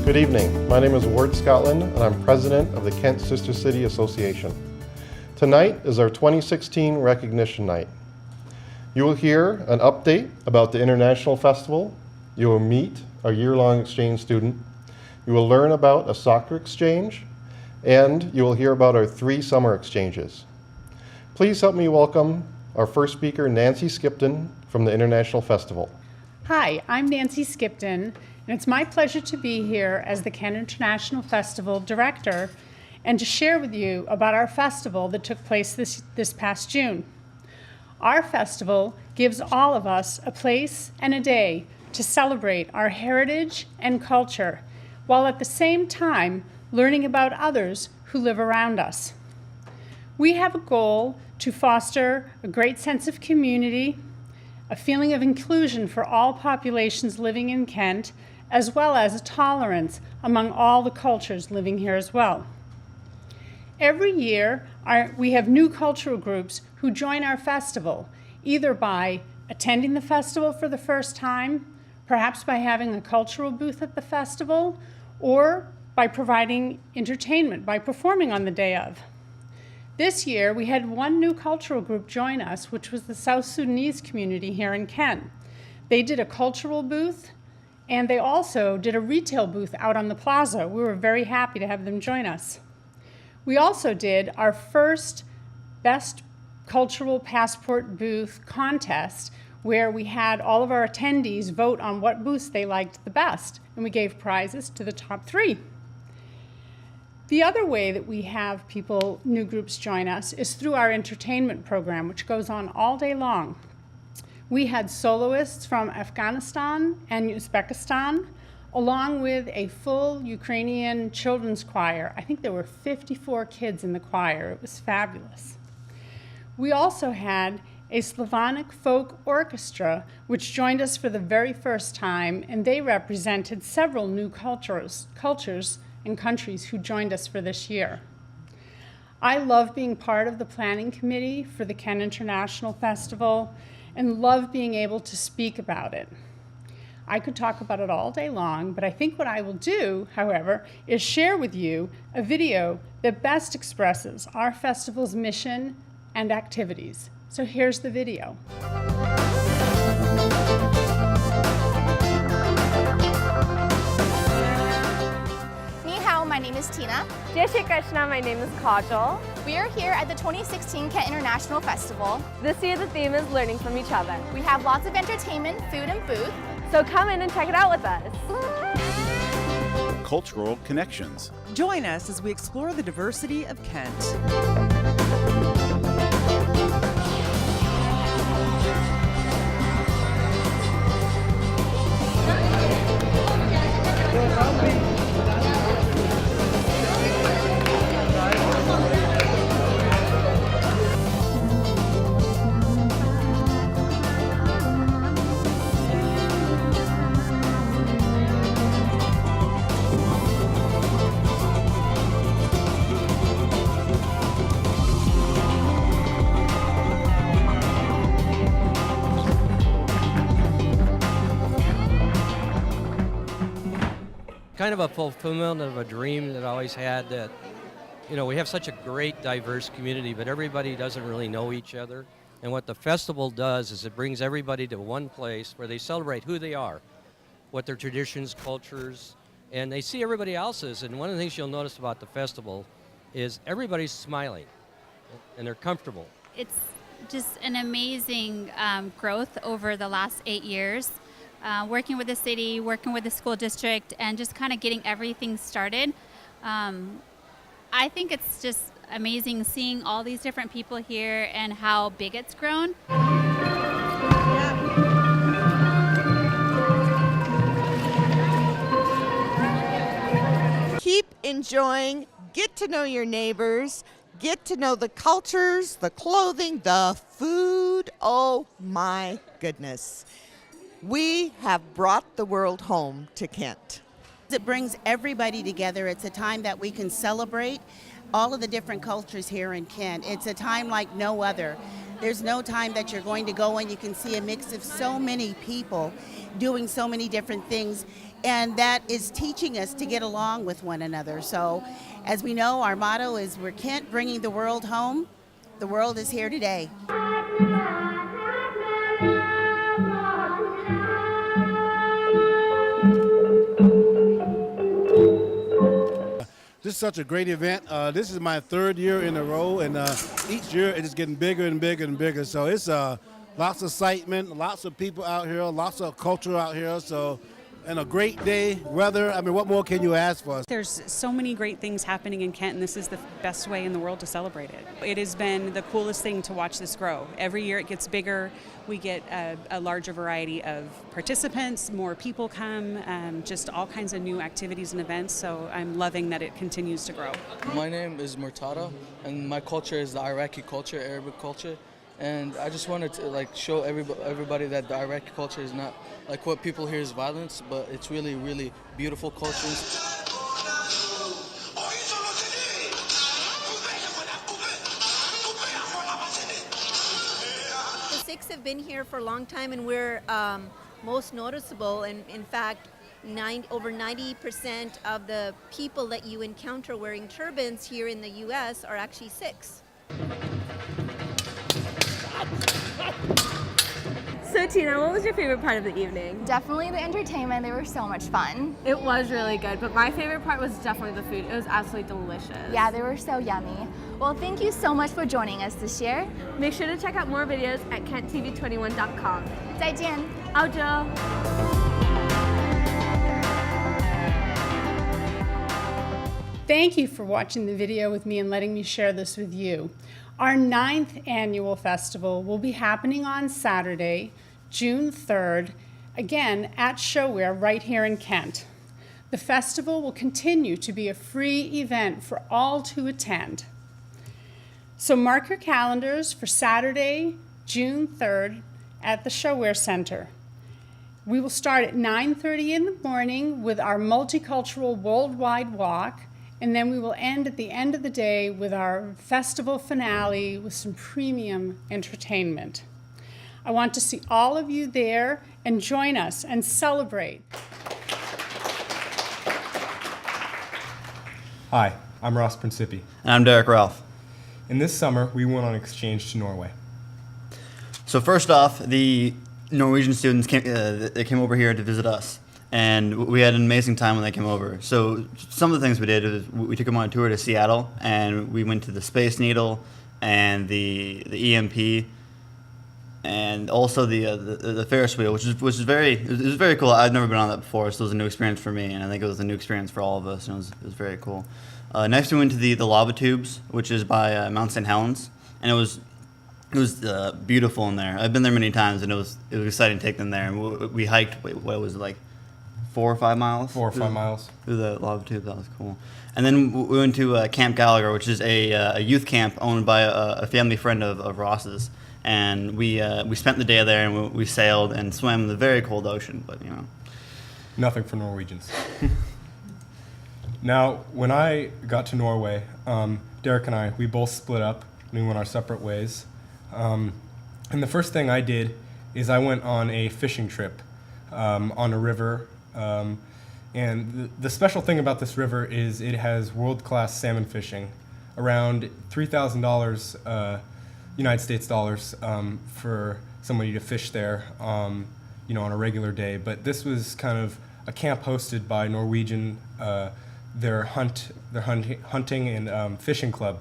Good evening. My name is Ward Scotland, and I'm president of the Kent Sister City Association. Tonight is our 2016 Recognition Night. You will hear an update about the International Festival. You will meet a year-long exchange student. You will learn about a soccer exchange, and you will hear about our 3 summer exchanges. Please help me welcome our first speaker, Nancy Skipton from the International Festival. Hi, I'm Nancy Skipton, and it's my pleasure to be here as the Kent International Festival Director and to share with you about our festival that took place this past June. Our festival gives all of us a place and a day to celebrate our heritage and culture, while at the same time learning about others who live around us. We have a goal to foster a great sense of community, a feeling of inclusion for all populations living in Kent, as well as a tolerance among all the cultures living here as well. Every year, we have new cultural groups who join our festival, either by attending the festival for the first time, perhaps by having a cultural booth at the festival, or by providing entertainment, by performing on the day of. This year, we had one new cultural group join us, which was the South Sudanese community here in Kent. They did a cultural booth, and they also did a retail booth out on the plaza. We were very happy to have them join us. We also did our first Best Cultural Passport Booth contest, where we had all of our attendees vote on what booths they liked the best, and we gave prizes to the top 3. The other way that we have new groups join us is through our entertainment program, which goes on all day long. We had soloists from Afghanistan and Uzbekistan, along with a full Ukrainian children's choir. I think there were 54 kids in the choir. It was fabulous. We also had a Slavonic folk orchestra, which joined us for the very first time, and they represented several new cultures and countries who joined us for this year. I love being part of the planning committee for the Kent International Festival and love being able to speak about it. I could talk about it all day long, but I think what I will do, however, is share with you a video that best expresses our festival's mission and activities. So here's the video. My name is Tina. Jai Shri Krishna, my name is Kajal. We are here at the 2016 Kent International Festival. This year the theme is learning from each other. We have lots of entertainment, food, and booth. So come in and check it out with us. Cultural connections. Join us as we explore the diversity of Kent. Kind of a fulfillment of a dream that I always had, that, we have such a great, diverse community, but everybody doesn't really know each other. And what the festival does is it brings everybody to one place where they celebrate who they are, what their traditions, cultures, and they see everybody else's. And one of the things you'll notice about the festival is everybody's smiling and they're comfortable. It's just an amazing growth over the last 8 years. Working with the city, working with the school district, and just kind of getting everything started. I think it's just amazing seeing all these different people here and how big it's grown. Keep enjoying, get to know your neighbors, get to know the cultures, the clothing, the food. Oh my goodness. We have brought the world home to Kent. It brings everybody together. It's a time that we can celebrate all of the different cultures here in Kent. It's a time like no other. There's no time that you're going to go and you can see a mix of so many people doing so many different things, and that is teaching us to get along with one another. So as we know, our motto is we're Kent, bringing the world home. The world is here today. This is such a great event. This is my third year in a row, and each year it is getting bigger and bigger and bigger. So it's lots of excitement, lots of people out here, lots of culture out here. So, and a great day, weather. I mean, what more can you ask for? There's so many great things happening in Kent, and this is the best way in the world to celebrate it. It has been the coolest thing to watch this grow. Every year it gets bigger. We get a larger variety of participants, more people come, just all kinds of new activities and events. So I'm loving that it continues to grow. My name is Murtada, and my culture is the Iraqi culture, Arabic culture. And I just wanted to show everybody that the Iraqi culture is not like what people hear is violence, but it's really, really beautiful cultures. The Sikhs have been here for a long time, and we're most noticeable. And in fact, over 90% of the people that you encounter wearing turbans here in the U.S. are actually Sikhs. So Tina, what was your favorite part of the evening? Definitely the entertainment. They were so much fun. It was really good, but my favorite part was definitely the food. It was absolutely delicious. Yeah, they were so yummy. Well, thank you so much for joining us this year. Make sure to check out more videos at KentTV21.com. 再见. Aujo. Thank you for watching the video with me and letting me share this with you. Our 9th annual festival will be happening on Saturday, June 3rd, again at Showware right here in Kent. The festival will continue to be a free event for all to attend. So mark your calendars for Saturday, June 3rd at the Showware Center. We will start at 9:30 in the morning with our multicultural worldwide walk, and then we will end at the end of the day with our festival finale with some premium entertainment. I want to see all of you there and join us and celebrate. Hi, I'm Ross Principi. And I'm Derek Ralph. And this summer, we went on exchange to Norway. So first off, the Norwegian students they came over here to visit us. And we had an amazing time when they came over. So some of the things we did is we took them on a tour to Seattle, and we went to the Space Needle and the EMP, and also the Ferris wheel, which was very cool. I'd never been on that before, so it was a new experience for me, and I think it was a new experience for all of us, and it was very cool. Next, we went to the lava tubes, which is by Mount St. Helens, and it was beautiful in there. I've been there many times, and it was exciting to take them there. And we hiked. What was it, like 4 or 5 miles? 4 or 5 miles. Through the lava tube. That was cool. And then we went to Camp Gallagher, which is a youth camp owned by a family friend of Ross's. And we spent the day there, and we sailed and swam in the very cold ocean. But nothing for Norwegians. Now, when I got to Norway, Derek and we both split up. We went our separate ways. And the first thing I did is I went on a fishing trip on a river. And the special thing about this river is it has world-class salmon fishing, around $3,000 United States dollars for somebody to fish there, on a regular day. But this was kind of a camp hosted by Norwegian, their hunting and fishing club.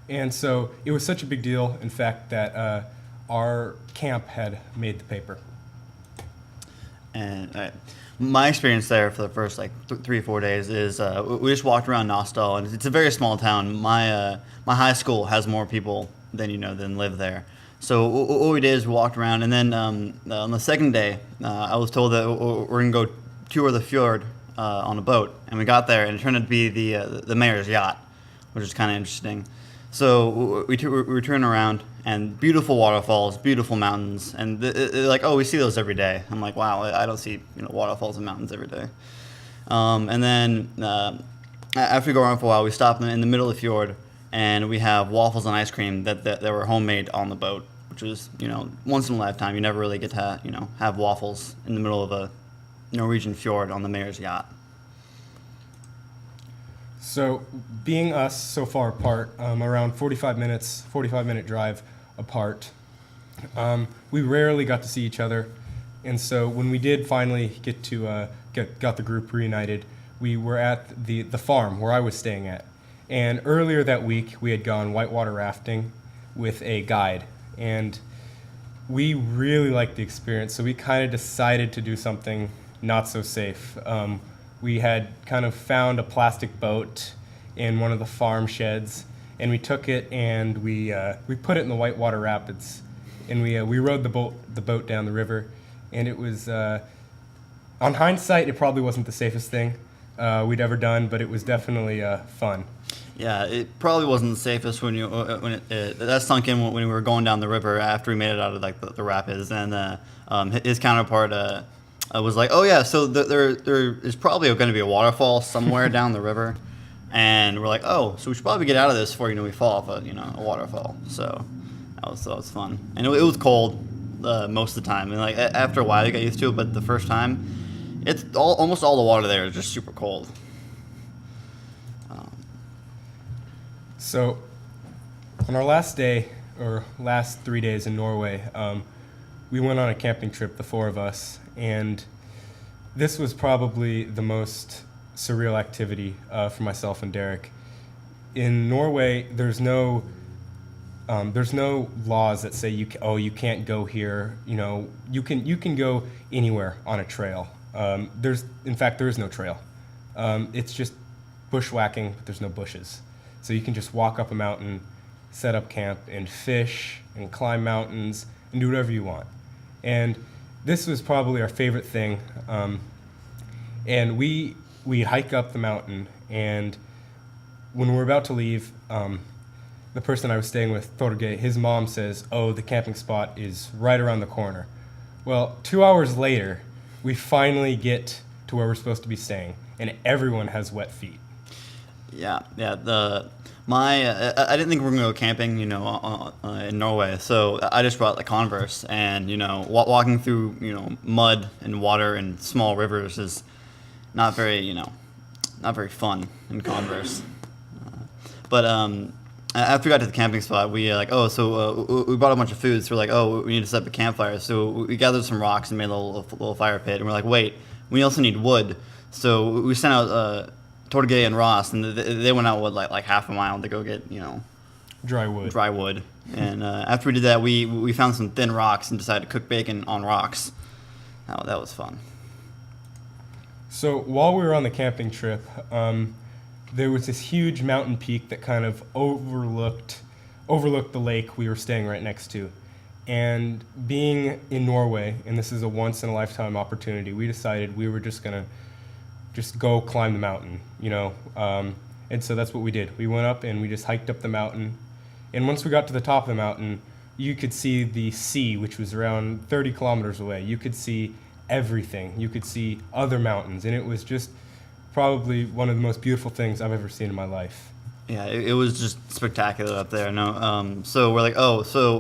And so it was such a big deal, in fact, that our camp had made the paper. And my experience there for the first 3 or 4 days is we just walked around Nostal, and it's a very small town. My high school has more people than live there. So what we did is we walked around, and then on the second day, I was told that we're gonna go tour the fjord on a boat, and we got there, and it turned out to be the mayor's yacht, which is kind of interesting. So we turn around, and beautiful waterfalls, beautiful mountains, and they're like, oh, we see those every day. I'm like, wow, I don't see waterfalls and mountains every day. And then after we go around for a while, we stop in the middle of the fjord, and we have waffles and ice cream that were homemade on the boat, which was, you know, once in a lifetime. You never really get to, you know, have waffles in the middle of a Norwegian fjord on the mayor's yacht. So, being us so far apart, around 45-minute drive apart, we rarely got to see each other. And so when we did finally get to got the group reunited, we were at the farm where I was staying at. And earlier that week, we had gone whitewater rafting with a guide. And we really liked the experience, so we kind of decided to do something not so safe. We had kind of found a plastic boat in one of the farm sheds, and we took it and we put it in the Whitewater Rapids, and we rode the boat down the river, and it was, on hindsight, it probably wasn't the safest thing we'd ever done, but it was definitely fun. Yeah, it probably wasn't the safest when that sunk in when we were going down the river after we made it out of like the rapids, and his counterpart was like, "Oh yeah, so there is probably going to be a waterfall somewhere down the river," and we're like, "Oh, so we should probably get out of this before we fall off a waterfall." So that was fun, and it was cold most of the time, and like after a while you get used to it, but the first time, it's almost all the water there is just super cold. So, on our last day, or last 3 days in Norway, we went on a camping trip, the four of us, and this was probably the most surreal activity for myself and Derek. In Norway, there's no laws that say you can't go here. You know, you can go anywhere on a trail. In fact, there is no trail. It's just bushwhacking, but there's no bushes. So you can just walk up a mountain, set up camp, and fish, and climb mountains, and do whatever you want. And this was probably our favorite thing. And we hike up the mountain, and when we're about to leave, the person I was staying with, Torge, his mom says, "Oh, the camping spot is right around the corner." Well, 2 hours later, we finally get to where we're supposed to be staying, and everyone has wet feet. Yeah. I didn't think we were gonna go camping, in Norway. So I just brought the Converse, and walking through mud and water and small rivers is not very fun in Converse. But after we got to the camping spot, we we brought a bunch of food. So we're like, oh, we need to set up a campfire. So we gathered some rocks and made a little fire pit. And we're like, wait, we also need wood. So we sent out Torge and Ross, and they went out with like half a mile to go get dry wood. And after we did that, we found some thin rocks and decided to cook bacon on rocks. That was fun. So while we were on the camping trip, there was this huge mountain peak that kind of overlooked the lake we were staying right next to. And being in Norway, and this is a once in a lifetime opportunity, we decided we were just gonna go climb the mountain, and so that's what we did. We went up and we just hiked up the mountain, and once we got to the top of the mountain, you could see the sea, which was around 30 kilometers away. You could see everything. You could see other mountains, and it was just probably one of the most beautiful things I've ever seen in my life. Yeah, it was just spectacular up there. So we're like, oh, so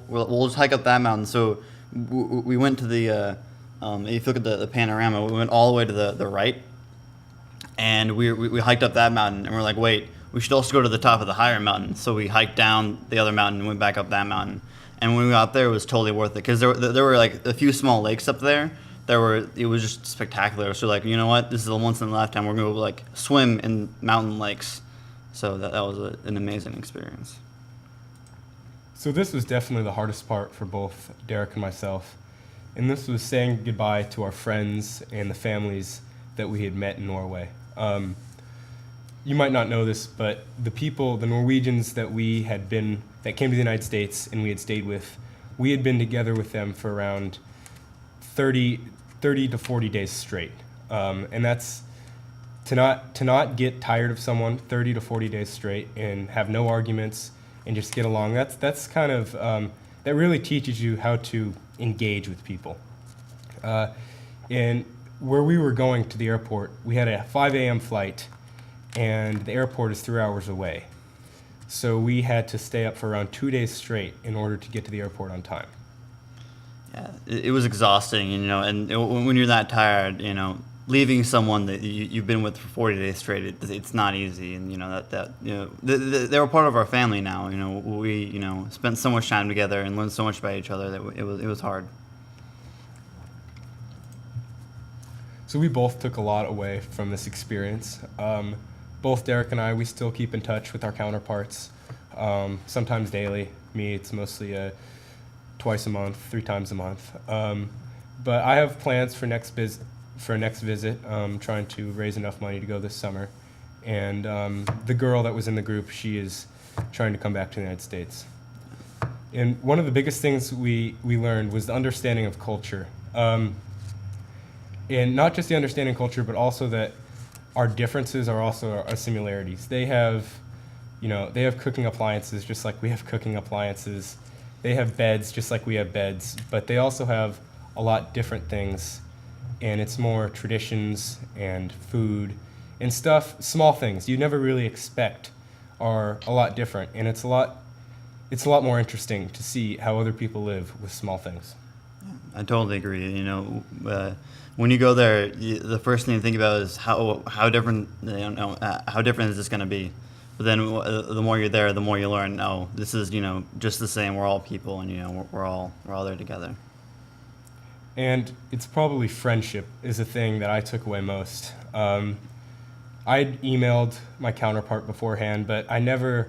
we'll just hike up that mountain. So we went to the if you look at the panorama, we went all the way to the right, and we hiked up that mountain, and we're like, wait, we should also go to the top of the higher mountain. So we hiked down the other mountain and went back up that mountain. And when we got there, it was totally worth it, because there were like a few small lakes up there. It was just spectacular. So like, you know what, this is a once in a lifetime. We're gonna go like swim in mountain lakes. So that was an amazing experience. So this was definitely the hardest part for both Derek and myself. And this was saying goodbye to our friends and the families that we had met in Norway. You might not know this, but the Norwegians that came to the United States and we had stayed with, we had been together with them for around 30 to 40 days straight. And that's to not get tired of someone 30 to 40 days straight and have no arguments and just get along. That's kind of, that really teaches you how to engage with people. And where we were going to the airport, we had a 5 a.m. flight, and the airport is 3 hours away. So we had to stay up for around 2 days straight in order to get to the airport on time. Yeah, it was exhausting, and when you're that tired, leaving someone that you've been with for 40 days straight, it's not easy. And they were part of our family now. We spent so much time together and learned so much about each other that it was hard. So we both took a lot away from this experience. Both Derek and I, we still keep in touch with our counterparts, sometimes daily. Me, it's mostly twice a month, 3 times a month. But I have plans for next visit, trying to raise enough money to go this summer. And the girl that was in the group, she is trying to come back to the United States. And one of the biggest things we learned was the understanding of culture. And not just the understanding of culture, but also that our differences are also our similarities. They have cooking appliances just like we have cooking appliances. They have beds just like we have beds, but they also have a lot different things, and it's more traditions and food and stuff, small things you never really expect are a lot different, and it's a lot more interesting to see how other people live with small things. I totally agree. When you go there, the first thing you think about is how different how different is this going to be. But then the more you're there, the more you learn. Oh, this is just the same. We're all people, and we're all there together. And it's probably friendship is the thing that I took away most. I'd emailed my counterpart beforehand, but I never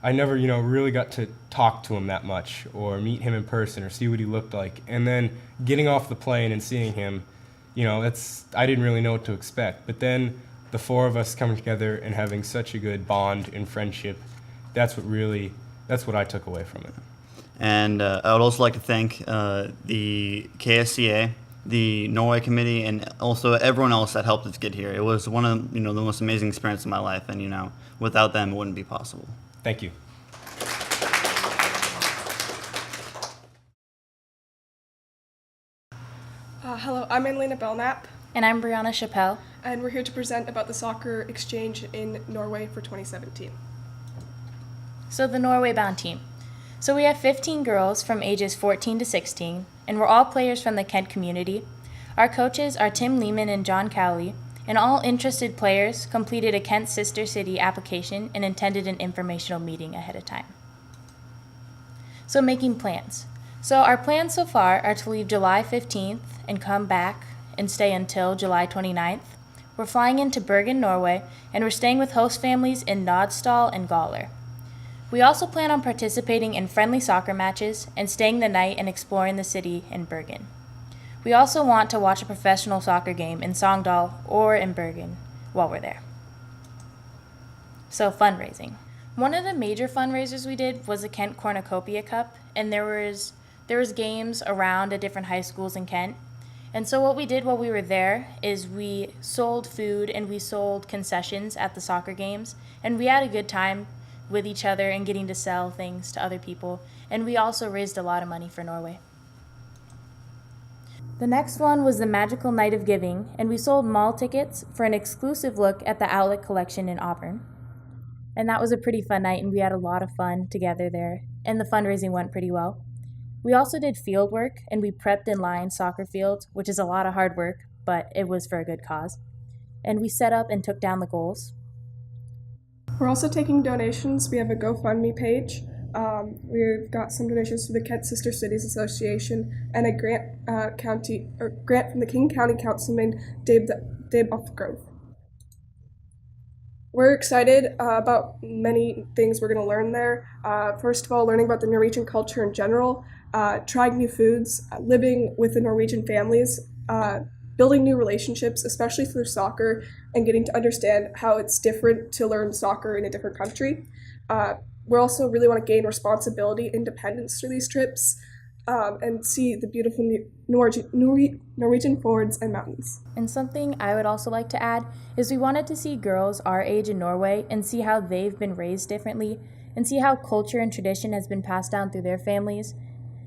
really got to talk to him that much or meet him in person or see what he looked like. And then getting off the plane and seeing him, I didn't really know what to expect. But then the 4 of us coming together and having such a good bond and friendship, that's what I took away from it. And I would also like to thank the KSCA, the Norway Committee, and also everyone else that helped us get here. It was one of the most amazing experiences of my life, and without them, it wouldn't be possible. Thank you. Hello, I'm Annalena Belknap. And I'm Brianna Chappelle. And we're here to present about the soccer exchange in Norway for 2017. So the Norway bound team. So we have 15 girls from ages 14 to 16, and we're all players from the Kent community. Our coaches are Tim Lehman and John Cowley, and all interested players completed a Kent Sister City application and attended an informational meeting ahead of time. So making plans. So our plans so far are to leave July 15th and come back and stay until July 29th. We're flying into Bergen, Norway, and we're staying with host families in Nodstall and Gawler. We also plan on participating in friendly soccer matches and staying the night and exploring the city in Bergen. We also want to watch a professional soccer game in Sogndal or in Bergen while we're there. So fundraising. One of the major fundraisers we did was the Kent Cornucopia Cup, and there was games around at different high schools in Kent. And so what we did while we were there is we sold food and we sold concessions at the soccer games, and we had a good time with each other and getting to sell things to other people, and we also raised a lot of money for Norway. The next one was the Magical Night of Giving, and we sold mall tickets for an exclusive look at the Outlet Collection in Auburn. And that was a pretty fun night, and we had a lot of fun together there, and the fundraising went pretty well. We also did field work, and we prepped and lined soccer fields, which is a lot of hard work, but it was for a good cause. And we set up and took down the goals. We're also taking donations. We have a GoFundMe page. We've got some donations to the Kent Sister Cities Association and a grant from the King County Councilman Dave Offgrove. We're excited about many things we're going to learn there. First of all, learning about the Norwegian culture in general, trying new foods, living with the Norwegian families, building new relationships, especially through soccer, and getting to understand how it's different to learn soccer in a different country. We also really want to gain responsibility, independence through these trips, and see the beautiful Norwegian fjords and mountains. And something I would also like to add is we wanted to see girls our age in Norway and see how they've been raised differently and see how culture and tradition has been passed down through their families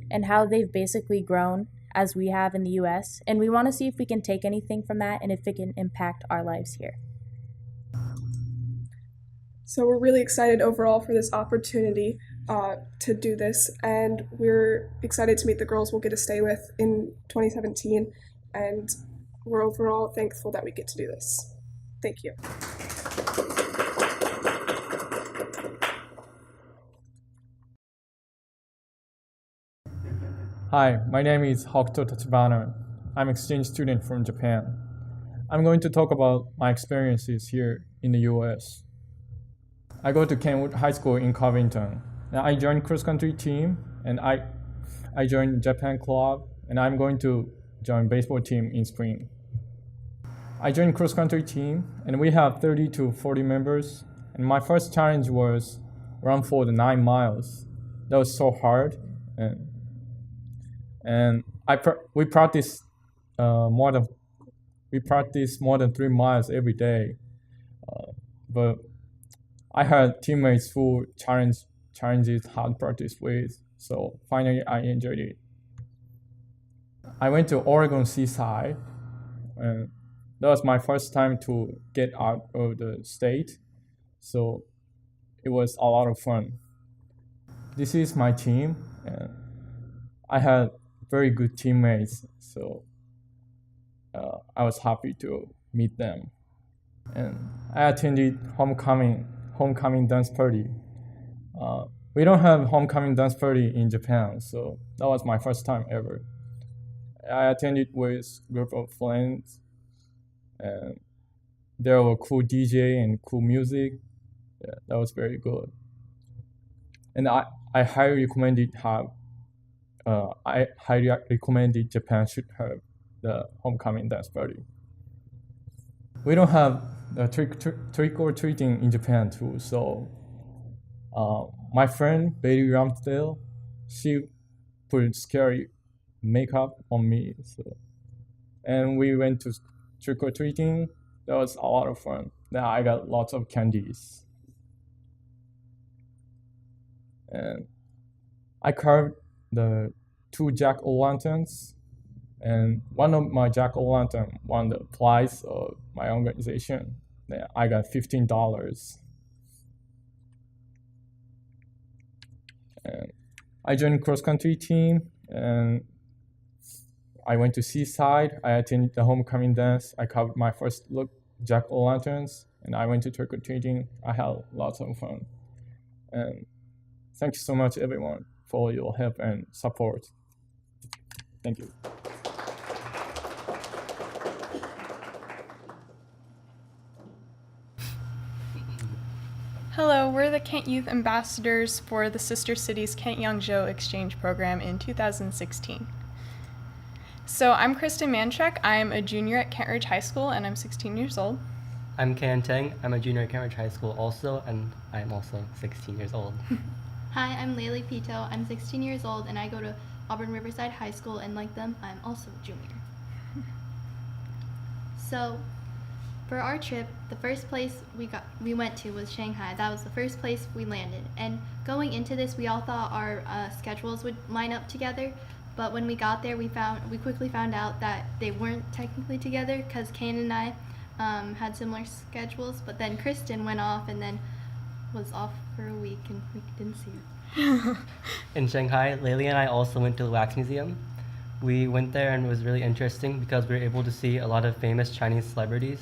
and how they've basically grown as we have in the US. And we want to see if we can take anything from that and if it can impact our lives here. So we're really excited overall for this opportunity to do this, and we're excited to meet the girls we'll get to stay with in 2017, and we're overall thankful that we get to do this. Thank you. Hi, my name is Hokuto Tachibana. I'm an exchange student from Japan. I'm going to talk about my experiences here in the US. I go to Kentwood High School in Covington. Now I joined cross-country team, and I joined Japan club, and I'm going to join baseball team in spring. I joined cross-country team, and we have 30 to 40 members, and my first challenge was run for the 9 miles. That was so hard, and we practiced more than 3 miles every day, but I had teammates who challenges hard practice with, so finally I enjoyed it. I went to Oregon Seaside, and that was my first time to get out of the state, so it was a lot of fun. This is my team, and I had very good teammates, so I was happy to meet them. And I attended homecoming dance party. We don't have homecoming dance party in Japan, so that was my first time ever. I attended with a group of friends, and there were cool DJ and cool music. Yeah, that was very good. And I highly recommended Japan should have the homecoming dance party. We don't have trick or treating in Japan too, so my friend Betty Ramsdale, she put scary makeup on me, and we went to trick or treating. That was a lot of fun. Now I got lots of candies, and I carved the 2 jack-o'-lanterns, and one of my jack-o'-lantern won the prize of my organization. I got $15. And I joined cross-country team, and I went to Seaside. I attended the homecoming dance. I carved my first look jack-o'-lanterns, and I went to trick-or-treating. I had lots of fun. And thank you so much, everyone, for your help and support. Thank you. Hello, we're the Kent Youth Ambassadors for the Sister Cities Kent Yangzhou Exchange Program in 2016. So I'm Kristen Manchek. I'm a junior at Kent Ridge High School, and I'm 16 years old. I'm Kan Teng. I'm a junior at Kent Ridge High School also, and I'm also 16 years old. Hi, I'm Laylee Pito. I'm 16 years old, and I go to Auburn Riverside High School, and like them, I'm also a junior. So, for our trip, the first place we went to was Shanghai. That was the first place we landed. And going into this, we all thought our schedules would line up together. But when we got there, we quickly found out that they weren't technically together, because Kane and I had similar schedules. But then Kristen went off and then was off for a week, and we didn't see her. In Shanghai, Laylee and I also went to the Wax Museum. We went there, and it was really interesting because we were able to see a lot of famous Chinese celebrities.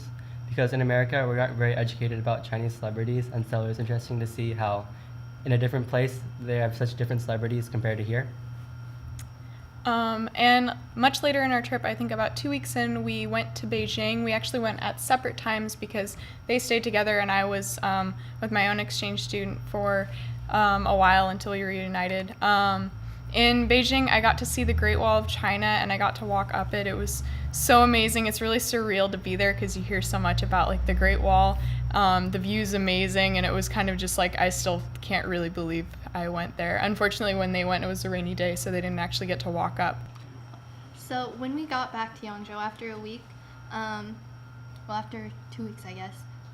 Because in America, we're not very educated about Chinese celebrities, and so it was interesting to see how in a different place they have such different celebrities compared to here. And much later in our trip, I think about 2 weeks in, we went to Beijing. We actually went at separate times because they stayed together, and I was with my own exchange student for a while until we reunited. In Beijing, I got to see the Great Wall of China, and I got to walk up it. It was so amazing. It's really surreal to be there because you hear so much about like the Great Wall. The view's amazing, and it was kind of just like, I still can't really believe I went there. Unfortunately, when they went, it was a rainy day, so they didn't actually get to walk up. So when we got back to Yangzhou after a week, after 2 weeks, I guess,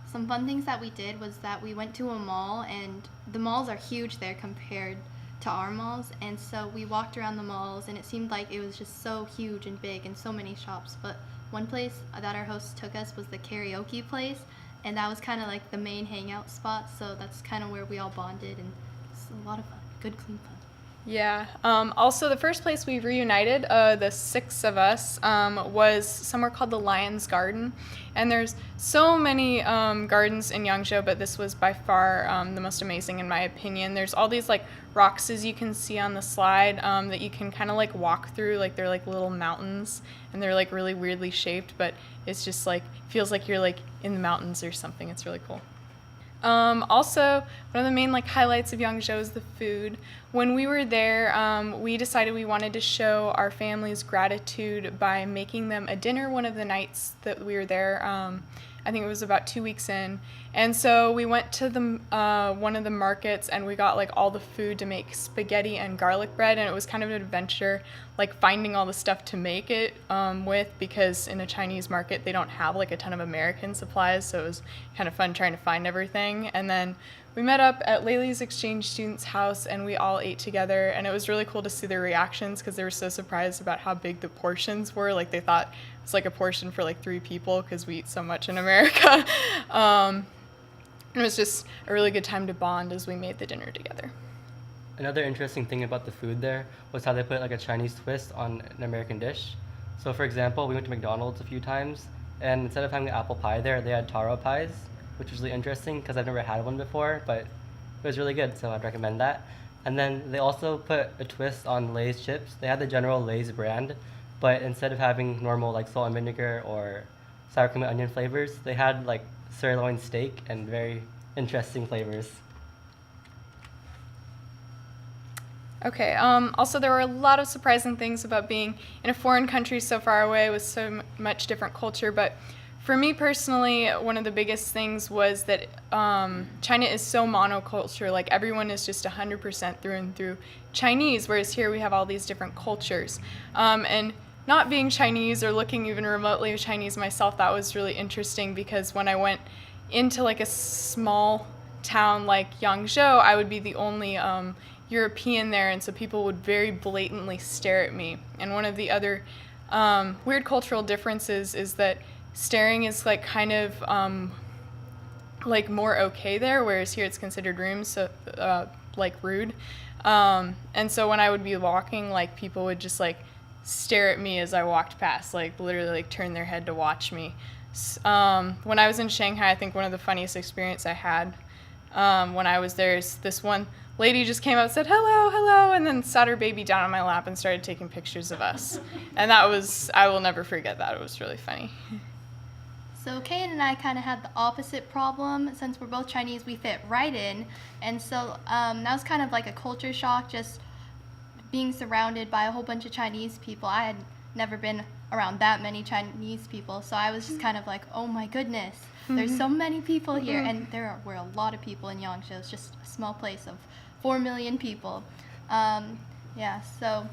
some fun things that we did was that we went to a mall, and the malls are huge there compared to our malls, and so we walked around the malls, and it seemed like it was just so huge and big and so many shops. But one place that our host took us was the karaoke place, and that was kind of like the main hangout spot. So that's kind of where we all bonded, and it's a lot of fun, good clean fun. Yeah. Also, the first place we reunited, the 6 of us, was somewhere called the Lion's Garden. And there's so many gardens in Yangzhou, but this was by far the most amazing in my opinion. There's all these like rocks as you can see on the slide that you can kind of like walk through. Like they're like little mountains, and they're like really weirdly shaped, but it's just like feels like you're like in the mountains or something. It's really cool. Also, one of the main like highlights of Yangzhou is the food. When we were there, we decided we wanted to show our families gratitude by making them a dinner one of the nights that we were there. I think it was about 2 weeks in. And so we went to the one of the markets, and we got like all the food to make spaghetti and garlic bread, and it was kind of an adventure, like finding all the stuff to make it with, because in a Chinese market they don't have like a ton of American supplies, so it was kind of fun trying to find everything. And then we met up at Laylee's exchange student's house, and we all ate together, and it was really cool to see their reactions because they were so surprised about how big the portions were. Like they thought it was like a portion for like 3 people because we eat so much in America. It was just a really good time to bond as we made the dinner together. Another interesting thing about the food there was how they put like a Chinese twist on an American dish. So for example, we went to McDonald's a few times, and instead of having apple pie there, they had taro pies, which was really interesting because I've never had one before, but it was really good, so I'd recommend that. And then they also put a twist on Lay's chips. They had the general Lay's brand, but instead of having normal like salt and vinegar or sour cream and onion flavors, they had like sirloin steak and very interesting flavors. Okay, also there were a lot of surprising things about being in a foreign country so far away with so much different culture, but for me personally, one of the biggest things was that China is so monoculture, like everyone is just 100% through and through Chinese, whereas here we have all these different cultures. And not being Chinese or looking even remotely Chinese myself, that was really interesting because when I went into like a small town like Yangzhou, I would be the only European there, and so people would very blatantly stare at me. And one of the other weird cultural differences is that staring is like kind of like more okay there, whereas here it's considered rude, so like rude. And so when I would be walking, like people would just like stare at me as I walked past, like literally like turn their head to watch me. When I was in Shanghai, I think one of the funniest experience I had when I was there is this one lady just came up and said, "Hello, hello," and then sat her baby down on my lap and started taking pictures of us. And that was, I will never forget that. It was really funny. So Kayan and I kind of had the opposite problem. Since we're both Chinese, we fit right in. And so that was kind of like a culture shock, just being surrounded by a whole bunch of Chinese people. I had never been around that many Chinese people, so I was just kind of like, oh my goodness, there's so many people here. And were a lot of people in Yangzhou. It's just a small place of 4 million people. Yeah, so.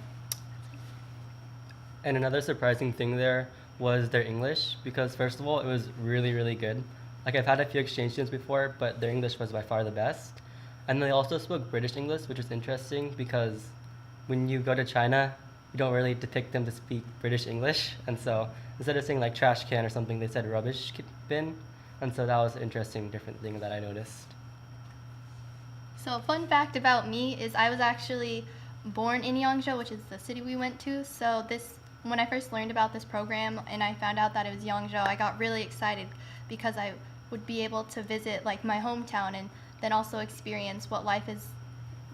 And another surprising thing there was their English, because first of all, it was really, really good. Like I've had a few exchange students before, but their English was by far the best. And they also spoke British English, which was interesting because when you go to China, you don't really depict them to speak British English. And so instead of saying like trash can or something, they said rubbish bin. And so that was an interesting, different thing that I noticed. So a fun fact about me is I was actually born in Yangzhou, which is the city we went to. So when I first learned about this program and I found out that it was Yangzhou, I got really excited because I would be able to visit like my hometown and then also experience what life is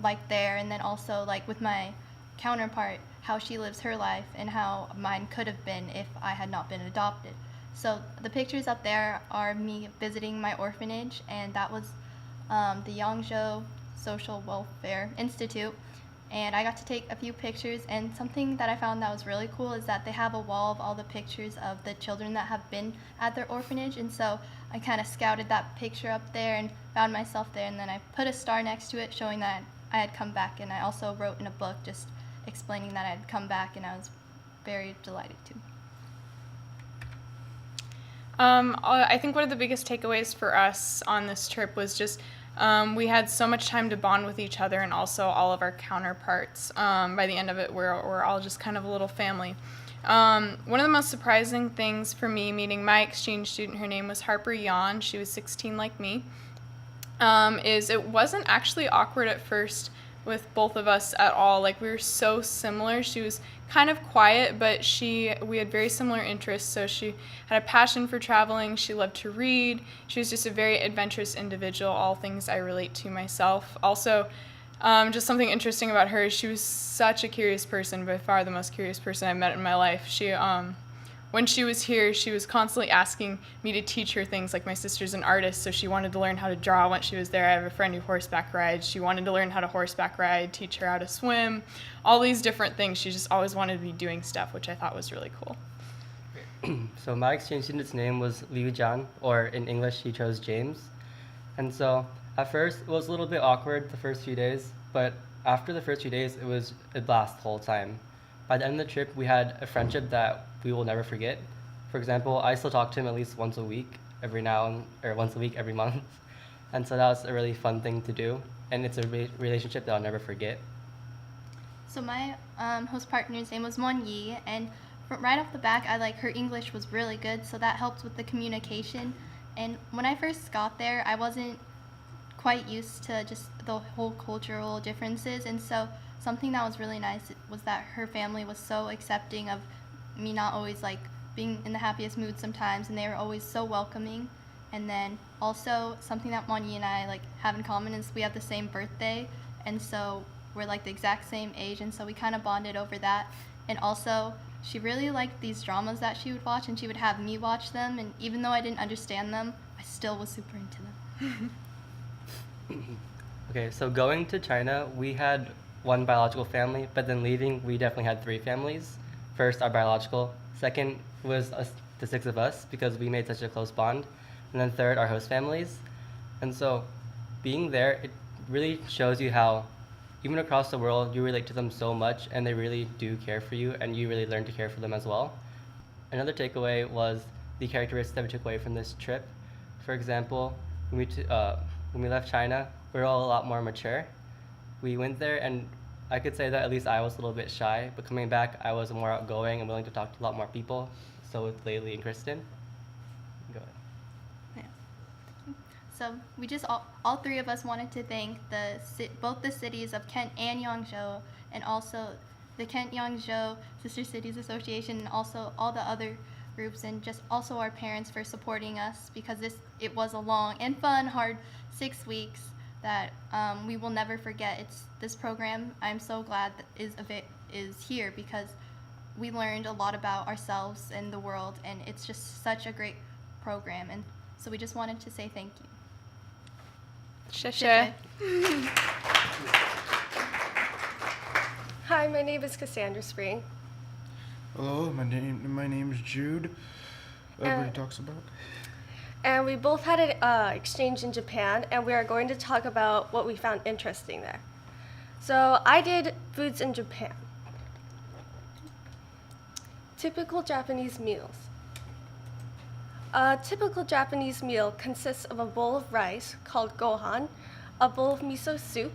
like there, and then also like with my counterpart, how she lives her life and how mine could have been if I had not been adopted. So the pictures up there are me visiting my orphanage, and that was the Yangzhou Social Welfare Institute. And I got to take a few pictures, and something that I found that was really cool is that they have a wall of all the pictures of the children that have been at their orphanage. And so I kind of scouted that picture up there and found myself there, and then I put a star next to it showing that I had come back, and I also wrote in a book just explaining that I had come back, and I was very delighted to. I think one of the biggest takeaways for us on this trip was just We had so much time to bond with each other and also all of our counterparts. By the end of it, we're all just kind of a little family. One of the most surprising things for me meeting my exchange student, her name was Harper Yan, she was 16 like me, is it wasn't actually awkward at first with both of us at all. Like, we were so similar. She was kind of quiet, but we had very similar interests. So she had a passion for traveling. She loved to read. She was just a very adventurous individual, all things I relate to myself. Also, just something interesting about her is she was such a curious person, by far the most curious person I've met in my life. She, when she was here, she was constantly asking me to teach her things. Like, my sister's an artist, so she wanted to learn how to draw when she was there. I have a friend who horseback rides. She wanted to learn how to horseback ride, teach her how to swim, all these different things. She just always wanted to be doing stuff, which I thought was really cool. So my exchange student's name was Liu Jian, or in English, he chose James. And so at first, it was a little bit awkward the first few days, but after the first few days, it was a blast the whole time. By the end of the trip, we had a friendship that we will never forget. For example, I still talk to him at least once a week, every month. And so that was a really fun thing to do. And it's a relationship that I'll never forget. So my host partner's name was Mon Yi, and right off the back, her English was really good, so that helped with the communication. And when I first got there, I wasn't quite used to just the whole cultural differences, and so something that was really nice was that her family was so accepting of me not always being in the happiest mood sometimes, and they were always so welcoming. And then also something that Mon Yi and I have in common is we have the same birthday, and so we're the exact same age, and so we kind of bonded over that. And also she really liked these dramas that she would watch, and she would have me watch them, and even though I didn't understand them, I still was super into them. Okay, so going to China, we had one biological family, but then leaving, we definitely had 3 families. First, our biological. Second was the 6 of us, because we made such a close bond. And then third, our host families. And so being there, it really shows you how, even across the world, you relate to them so much, and they really do care for you, and you really learn to care for them as well. Another takeaway was the characteristics that we took away from this trip. For example, when we left China, we were all a lot more mature. We went there, and I could say that at least I was a little bit shy, but coming back, I was more outgoing and willing to talk to a lot more people. So with Laylee and Kristen. Go ahead. Yeah. So we just all 3 of us wanted to thank both the cities of Kent and Yangzhou, and also the Kent Yangzhou Sister Cities Association, and also all the other groups, and just also our parents for supporting us, because it was a long and fun, hard 6 weeks that we will never forget. This program, I'm so glad that is here, because we learned a lot about ourselves and the world, and it's just such a great program, and so we just wanted to say thank you. 谢谢. Hi, my name is Cassandra Spring. Hello, my name is Jude. Everybody talks about. And we both had an exchange in Japan, and we are going to talk about what we found interesting there. So I did foods in Japan. Typical Japanese meals. A typical Japanese meal consists of a bowl of rice called gohan, a bowl of miso soup,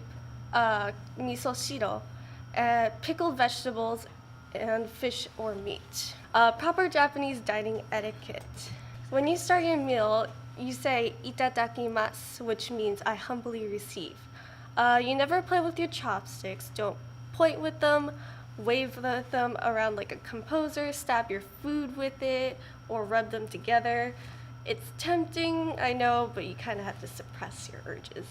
miso shiro, pickled vegetables, and fish or meat. Proper Japanese dining etiquette. When you start your meal, you say itadakimasu, which means I humbly receive. You never play with your chopsticks. Don't point with them, wave them around like a composer, stab your food with it, or rub them together. It's tempting, I know, but you kind of have to suppress your urges.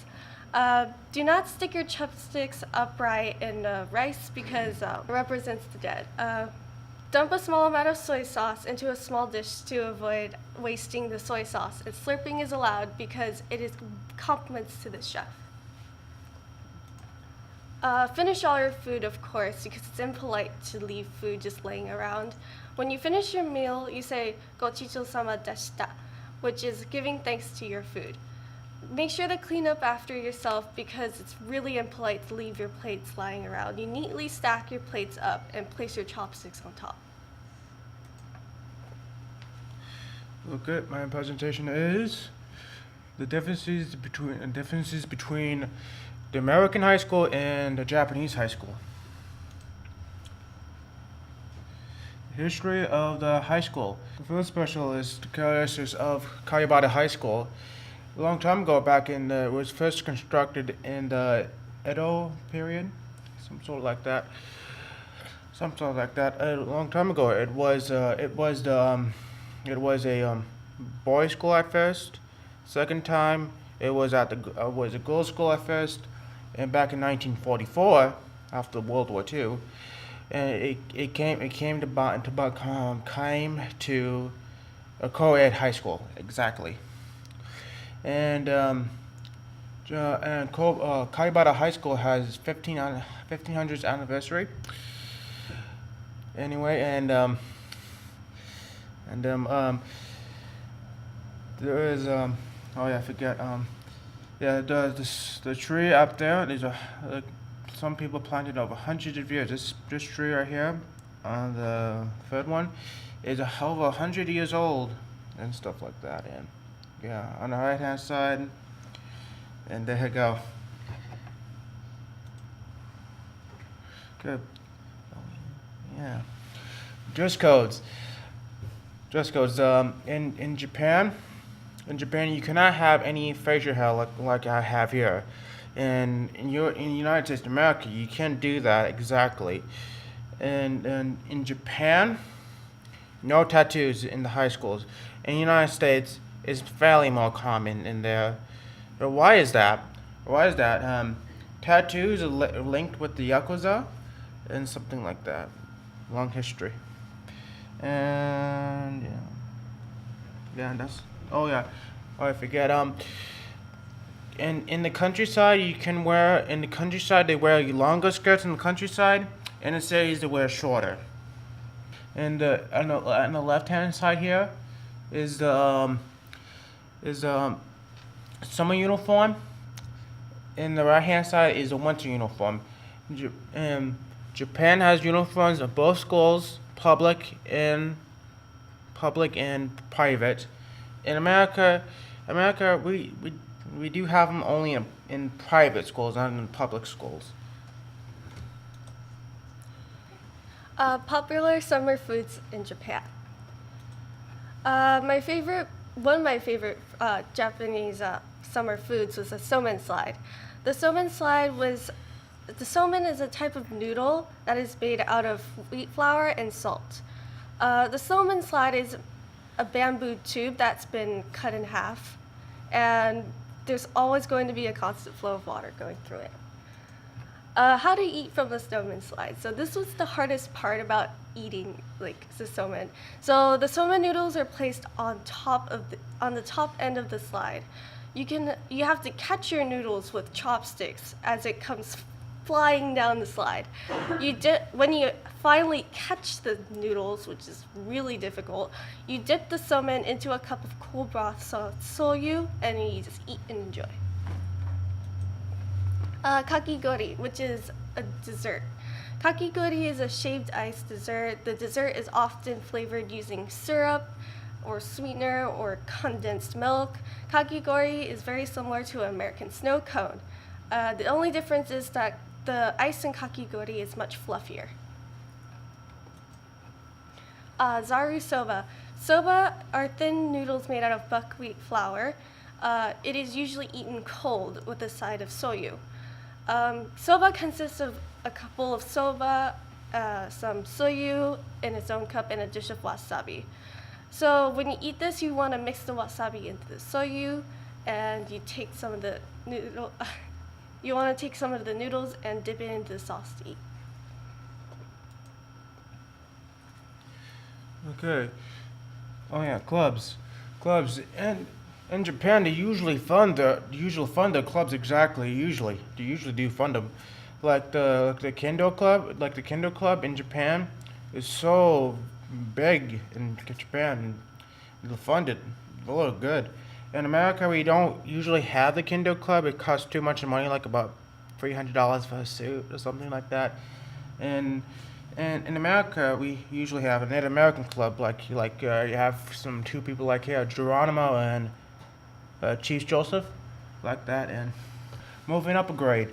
Do not stick your chopsticks upright in rice, because it represents the dead. Dump a small amount of soy sauce into a small dish to avoid wasting the soy sauce. And slurping is allowed because it is compliments to the chef. Finish all your food, of course, because it's impolite to leave food just laying around. When you finish your meal, you say "Gochichou-sama deshita," which is giving thanks to your food. Make sure to clean up after yourself, because it's really impolite to leave your plates lying around. You neatly stack your plates up and place your chopsticks on top. Okay, my presentation is the differences between the American high school and the Japanese high school. History of the high school. The first special is the characteristics of Kayabata High School. A long time ago, it was first constructed in the Edo period, some sort of like that. A long time ago, it was a boys' school at first. Second time, it was a girls' school at first, and back in 1944, after World War II, it came to a co-ed high school exactly, and Kayabata High School has 1500th anniversary. Anyway, there is I forget the tree up there. There's some people planted over hundreds of years. This tree right here, the third one, is over 100 years old and stuff like that. And yeah, on the right hand side, and there you go. Good. Yeah. Dress codes. In Japan, you cannot have any facial hair like I have here. And in the United States of America, you can't do that exactly. And in Japan, no tattoos in the high schools. In the United States, it's fairly more common in there. But why is that? Tattoos are linked with the Yakuza and something like that. Long history. And I forget. In the countryside, they wear longer skirts in the countryside. In the cities, they wear shorter. And on the left-hand side here is the summer uniform. And the right-hand side is a winter uniform. Japan has uniforms of both schools, public and private. In America, we do have them only in private schools, not in public schools. Popular summer foods in Japan. One of my favorite Japanese summer foods was the somen slide. The somen is a type of noodle that is made out of wheat flour and salt. The somen slide is a bamboo tube that's been cut in half, and there's always going to be a constant flow of water going through it. How to eat from the somen slide. So this was the hardest part about eating the somen. So the somen noodles are placed on the top end of the slide. You have to catch your noodles with chopsticks as it comes flying down the slide. When you finally catch the noodles, which is really difficult, you dip the somen into a cup of cool broth soyu, and you just eat and enjoy. Kakigori, which is a dessert. Kakigori is a shaved ice dessert. The dessert is often flavored using syrup or sweetener or condensed milk. Kakigori is very similar to an American snow cone. The only difference is that the ice in kakigori is much fluffier. Zaru soba. Soba are thin noodles made out of buckwheat flour. It is usually eaten cold with a side of soyu. Soba consists of a bowl of soba, some soyu in its own cup, and a dish of wasabi. So when you eat this, you want to mix the wasabi into the soyu, and you take some of the noodle. You want to take some of the noodles and dip it into the sauce to eat. Okay. Oh yeah, clubs. And in Japan, they usually fund their clubs exactly. They usually do fund them. Like the kendo club. Like the kendo club in Japan is so big in Japan. They'll fund it. They'll look good. In America, we don't usually have the kendo club. It costs too much money, like about $300 for a suit or something like that. And in America, we usually have a Native American club, like you have two people like here, Geronimo Chief Joseph, like that, and moving up a grade.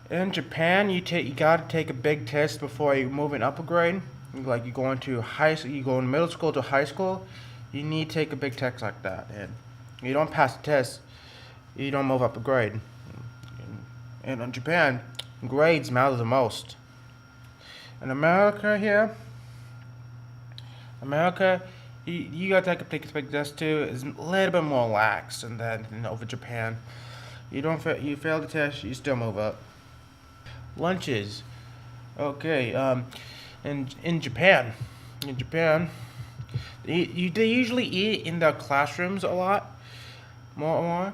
In Japan, you gotta take a big test before you moving up a grade. Like you go into you go in middle school to high school, you need to take a big test like that, and you don't pass the test, you don't move up a grade. And in Japan, grades matter the most. In America here, you gotta take a big test too. It's a little bit more lax than that over Japan. You fail the test, you still move up. Lunches, okay. In Japan, they usually eat in the classrooms a lot, more.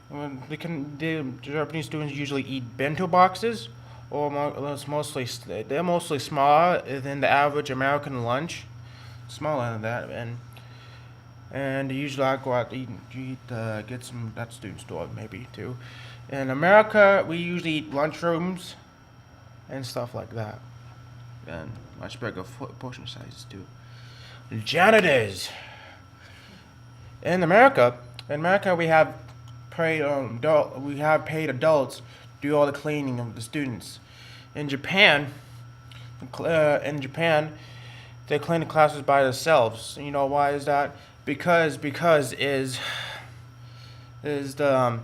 The Japanese students usually eat bento boxes, or they're mostly smaller than the average American lunch, smaller than that, and usually I go out to get some at student store maybe too. In America, we usually eat lunchrooms and stuff like that, and much bigger portion sizes too. Janitors. In America, we have paid adults do all the cleaning of the students. In Japan, they clean the classes by themselves. You know why is that? Because get a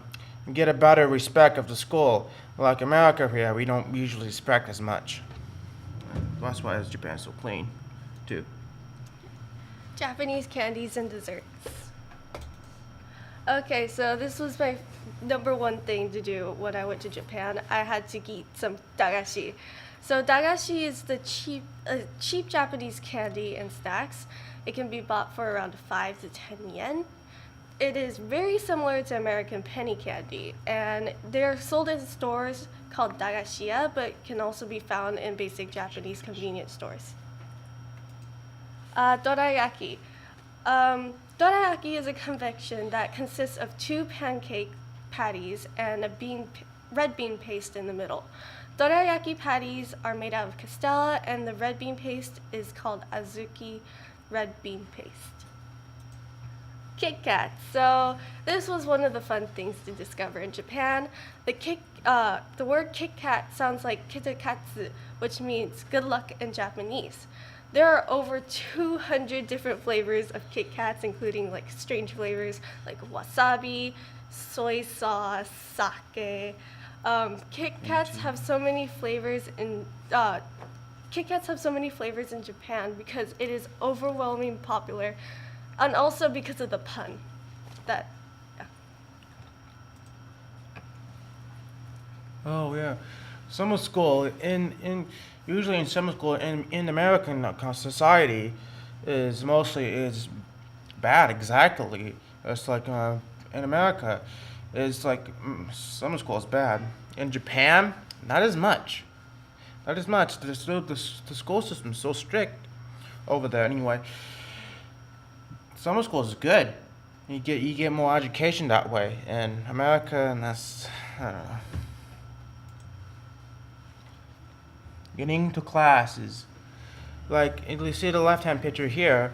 better respect of the school. Like America here, we don't usually respect as much. That's why Japan's so clean, too. Japanese candies and desserts. Okay, so this was my number one thing to do when I went to Japan. I had to eat some dagashi. So dagashi is the cheap Japanese candy and snacks. It can be bought for around 5 to 10 yen. It is very similar to American penny candy, and they're sold in stores called dagashiya, but can also be found in basic Japanese convenience stores. Dorayaki. Dorayaki is a confection that consists of 2 pancake patties and a red bean paste in the middle. Dorayaki patties are made out of castella, and the red bean paste is called azuki red bean paste. Kit Kat. So this was one of the fun things to discover in Japan. The word Kit Kat sounds like kitakatsu, which means good luck in Japanese. There are over 200 different flavors of Kit Kats, including like strange flavors like wasabi, soy sauce, sake. Kit Kats have so many flavors in Japan because it is overwhelmingly popular, and also because of the pun. Oh yeah, summer school usually in summer school in American society is bad. Exactly, it's like in America, it's like summer school is bad. In Japan, not as much. The school system is so strict over there. Anyway, summer school is good. You get more education that way. In America, and that's, I don't know. Getting to classes, like you see the left-hand picture here,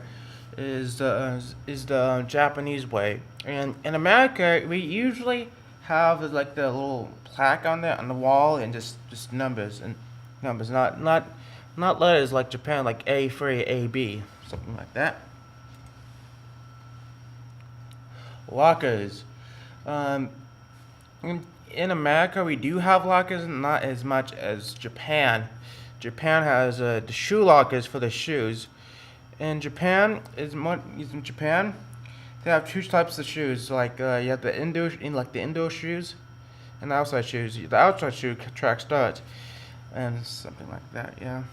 is the Japanese way. And in America, we usually have like the little plaque on there on the wall, and just numbers, not letters like Japan, like A for A, B, something like that. Lockers. In America, we do have lockers, not as much as Japan. Japan has the shoe lockers for the shoes. In Japan, they have 2 types of shoes. Like you have the indoor shoes, and the outside shoes. The outside shoe track studs, and something like that. Yeah.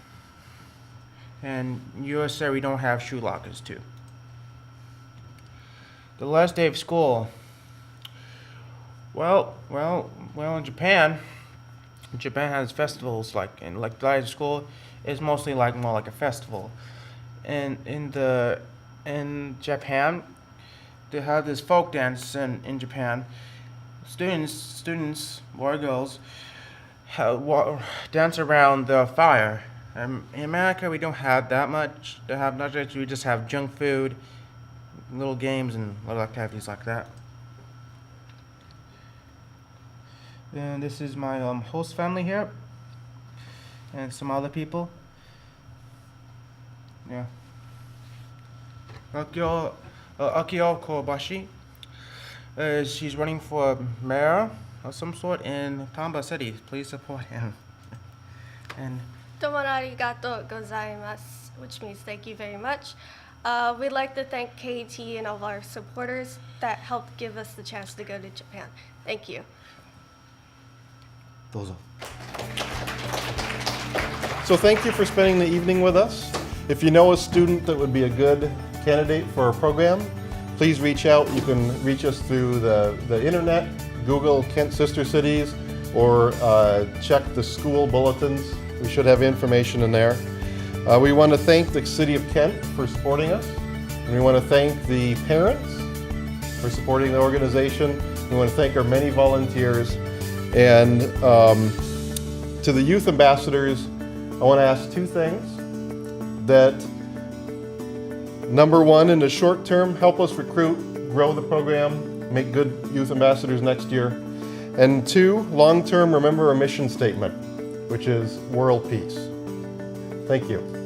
And USA, we don't have shoe lockers too. The last day of school. Well, in Japan has festivals like the day of school is mostly more like a festival. And in Japan, they have this folk dance in Japan. Students, boys, girls, dance around the fire. In America, we don't have that much. We just have junk food, little games, and little activities like that. And this is my host family here, and some other people. Yeah. Akio Kobashi. She's running for mayor of some sort in Tamba City. Please support him. And Domo arigato gozaimasu, which means thank you very much. We'd like to thank KT and all of our supporters that helped give us the chance to go to Japan. Thank you. どうぞ. So thank you for spending the evening with us. If you know a student that would be a good candidate for our program, please reach out. You can reach us through the internet, Google Kent Sister Cities, or check the school bulletins. We should have information in there. We want to thank the City of Kent for supporting us. And we want to thank the parents for supporting the organization. We want to thank our many volunteers. And to the youth ambassadors, I want to ask two things. That, number one, in the short term, help us recruit, grow the program, make good youth ambassadors next year. And two, long term, remember our mission statement, which is world peace. Thank you.